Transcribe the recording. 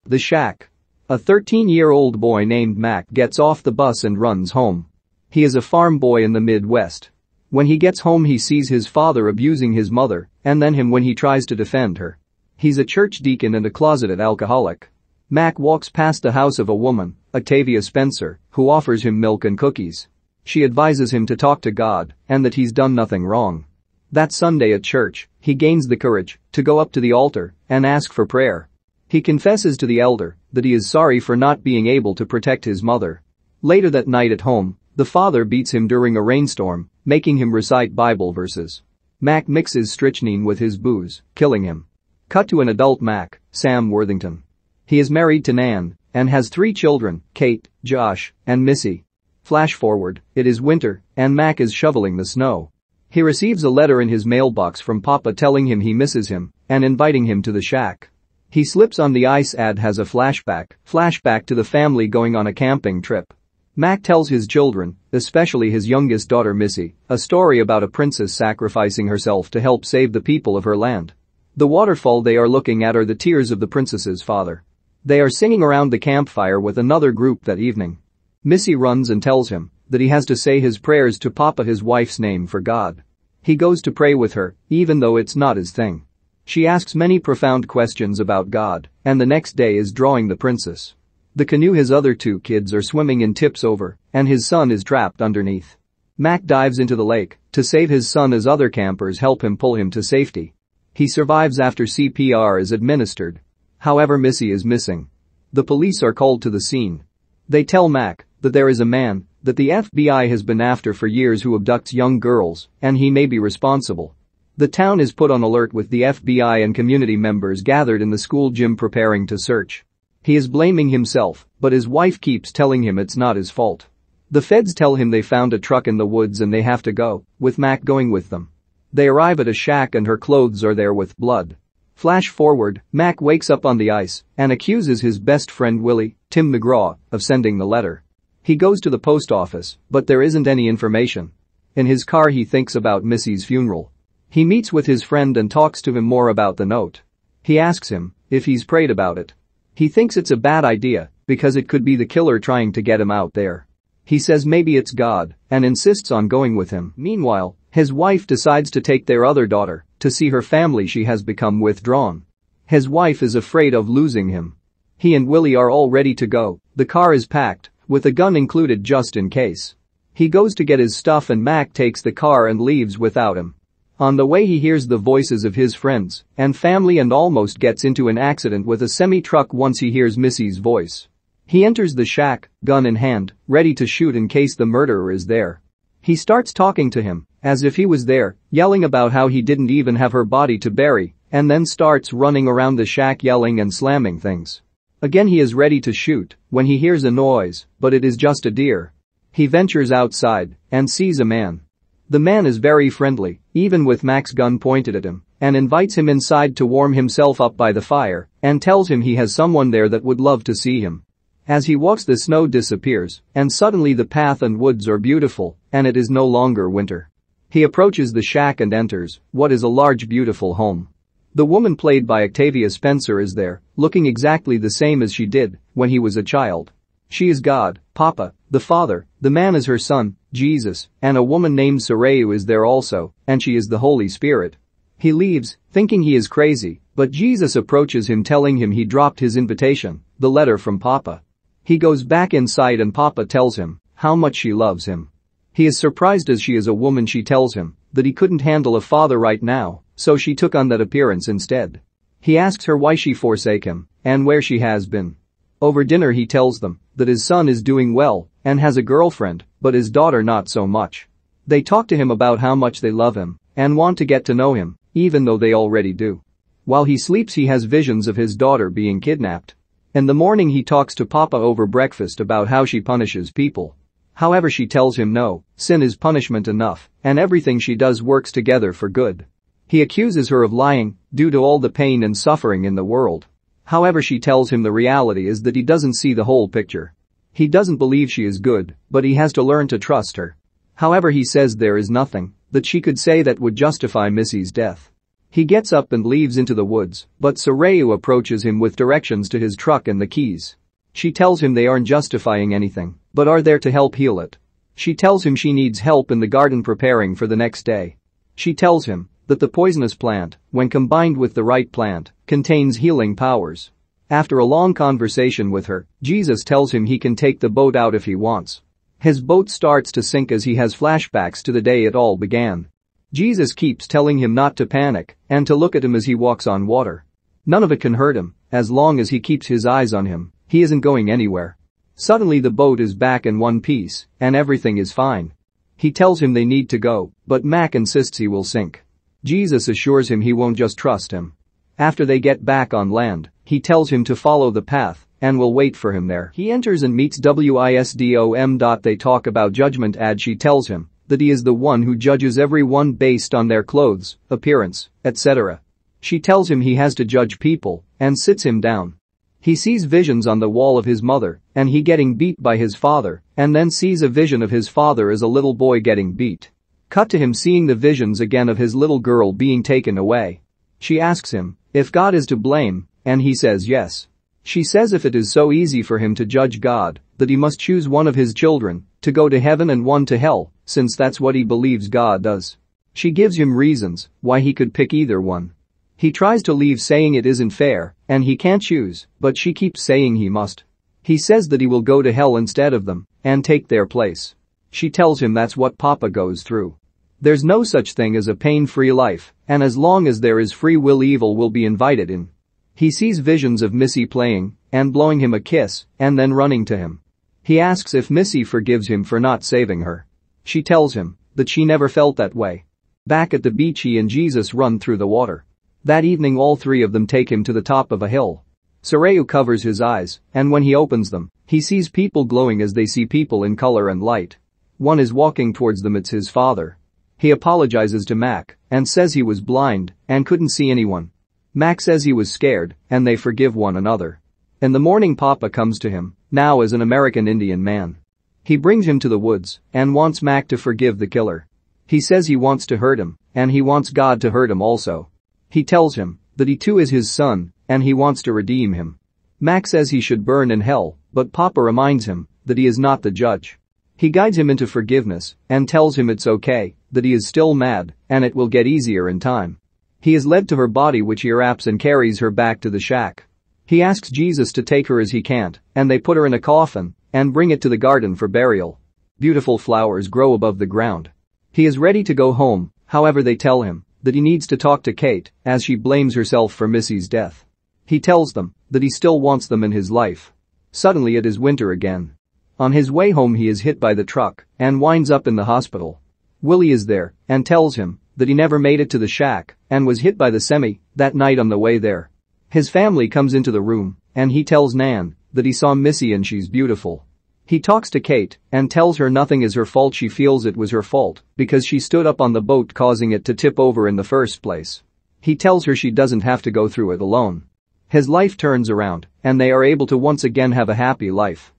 The Shack. A 13-year-old boy named Mac gets off the bus and runs home. He is a farm boy in the Midwest. When he gets home he sees his father abusing his mother, and then him when he tries to defend her. He's a church deacon and a closeted alcoholic. Mac walks past the house of a woman, Octavia Spencer, who offers him milk and cookies. She advises him to talk to God and that he's done nothing wrong. That Sunday at church, he gains the courage to go up to the altar and ask for prayer. He confesses to the elder that he is sorry for not being able to protect his mother. Later that night at home, the father beats him during a rainstorm, making him recite Bible verses. Mac mixes strychnine with his booze, killing him. Cut to an adult Mac, Sam Worthington. He is married to Nan and has 3 children, Kate, Josh, and Missy. Flash forward, it is winter, and Mac is shoveling the snow. He receives a letter in his mailbox from Papa telling him he misses him and inviting him to the shack. He slips on the ice. Ad has a flashback to the family going on a camping trip. Mac tells his children, especially his youngest daughter Missy, a story about a princess sacrificing herself to help save the people of her land. The waterfall they are looking at are the tears of the princess's father. They are singing around the campfire with another group that evening. Missy runs and tells him that he has to say his prayers to Papa, his wife's name, for God. He goes to pray with her, even though it's not his thing. She asks many profound questions about God, and the next day is drawing the princess. The canoe his other 2 kids are swimming in tips over, and his son is trapped underneath. Mac dives into the lake to save his son as other campers help him pull him to safety. He survives after CPR is administered. However, Missy is missing. The police are called to the scene. They tell Mac that there is a man that the FBI has been after for years who abducts young girls, and he may be responsible. The town is put on alert with the FBI and community members gathered in the school gym preparing to search. He is blaming himself, but his wife keeps telling him it's not his fault. The feds tell him they found a truck in the woods and they have to go, with Mac going with them. They arrive at a shack and her clothes are there with blood. Flash forward, Mac wakes up on the ice and accuses his best friend Willie, Tim McGraw, of sending the letter. He goes to the post office, but there isn't any information. In his car he thinks about Missy's funeral. He meets with his friend and talks to him more about the note. He asks him if he's prayed about it. He thinks it's a bad idea because it could be the killer trying to get him out there. He says maybe it's God and insists on going with him. Meanwhile, his wife decides to take their other daughter to see her family. She has become withdrawn. His wife is afraid of losing him. He and Willie are all ready to go. The car is packed, with a gun included just in case. He goes to get his stuff and Mac takes the car and leaves without him. On the way he hears the voices of his friends and family and almost gets into an accident with a semi-truck once he hears Missy's voice. He enters the shack, gun in hand, ready to shoot in case the murderer is there. He starts talking to him, as if he was there, yelling about how he didn't even have her body to bury, and then starts running around the shack yelling and slamming things. Again he is ready to shoot when he hears a noise, but it is just a deer. He ventures outside and sees a man. The man is very friendly, even with Mac's gun pointed at him, and invites him inside to warm himself up by the fire and tells him he has someone there that would love to see him. As he walks the snow disappears and suddenly the path and woods are beautiful and it is no longer winter. He approaches the shack and enters what is a large beautiful home. The woman played by Octavia Spencer is there, looking exactly the same as she did when he was a child. She is God, Papa, the Father, the man is her son, Jesus, and a woman named Sumire is there also, and she is the Holy Spirit. He leaves, thinking he is crazy, but Jesus approaches him telling him he dropped his invitation, the letter from Papa. He goes back inside and Papa tells him how much she loves him. He is surprised as she is a woman. She tells him that he couldn't handle a father right now, so she took on that appearance instead. He asks her why she forsake him and where she has been. Over dinner he tells them that his son is doing well and has a girlfriend, but his daughter not so much. They talk to him about how much they love him and want to get to know him, even though they already do. While he sleeps he has visions of his daughter being kidnapped. In the morning he talks to Papa over breakfast about how she punishes people. However, she tells him no, sin is punishment enough, and everything she does works together for good. He accuses her of lying due to all the pain and suffering in the world. However, she tells him the reality is that he doesn't see the whole picture. He doesn't believe she is good, but he has to learn to trust her. However, he says there is nothing that she could say that would justify Missy's death. He gets up and leaves into the woods, but Sumire approaches him with directions to his truck and the keys. She tells him they aren't justifying anything, but are there to help heal it. She tells him she needs help in the garden preparing for the next day. She tells him that the poisonous plant, when combined with the right plant, contains healing powers. After a long conversation with her, Jesus tells him he can take the boat out if he wants. His boat starts to sink as he has flashbacks to the day it all began. Jesus keeps telling him not to panic and to look at him as he walks on water. None of it can hurt him, as long as he keeps his eyes on him, he isn't going anywhere. Suddenly the boat is back in one piece, and everything is fine. He tells him they need to go, but Mac insists he will sink. Jesus assures him he won't just trust him. After they get back on land, he tells him to follow the path and will wait for him there. He enters and meets Wisdom. They talk about judgment as she tells him that he is the one who judges everyone based on their clothes, appearance, etc. She tells him he has to judge people and sits him down. He sees visions on the wall of his mother and he getting beat by his father, and then sees a vision of his father as a little boy getting beat. Cut to him seeing the visions again of his little girl being taken away. She asks him if God is to blame, and he says yes. She says if it is so easy for him to judge God, that he must choose one of his children to go to heaven and one to hell, since that's what he believes God does. She gives him reasons why he could pick either one. He tries to leave saying it isn't fair and he can't choose, but she keeps saying he must. He says that he will go to hell instead of them and take their place. She tells him that's what Papa goes through. There's no such thing as a pain-free life, and as long as there is free will, evil will be invited in. He sees visions of Missy playing and blowing him a kiss and then running to him. He asks if Missy forgives him for not saving her. She tells him that she never felt that way. Back at the beach, he and Jesus run through the water. That evening all three of them take him to the top of a hill. Sumire covers his eyes, and when he opens them, he sees people glowing as they see people in color and light. One is walking towards them, it's his father. He apologizes to Mac and says he was blind and couldn't see anyone. Mac says he was scared and they forgive one another. In the morning Papa comes to him, now as an American Indian man. He brings him to the woods and wants Mac to forgive the killer. He says he wants to hurt him and he wants God to hurt him also. He tells him that he too is his son and he wants to redeem him. Mac says he should burn in hell, but Papa reminds him that he is not the judge. He guides him into forgiveness and tells him it's okay, that he is still mad and it will get easier in time. He is led to her body, which he wraps and carries her back to the shack. He asks Jesus to take her as he can't, and they put her in a coffin and bring it to the garden for burial. Beautiful flowers grow above the ground. He is ready to go home, however they tell him that he needs to talk to Kate as she blames herself for Missy's death. He tells them that he still wants them in his life. Suddenly it is winter again. On his way home he is hit by the truck and winds up in the hospital. Willie is there and tells him that he never made it to the shack and was hit by the semi that night on the way there. His family comes into the room and he tells Nan that he saw Missy and she's beautiful. He talks to Kate and tells her nothing is her fault. She feels it was her fault because she stood up on the boat, causing it to tip over in the first place. He tells her she doesn't have to go through it alone. His life turns around and they are able to once again have a happy life.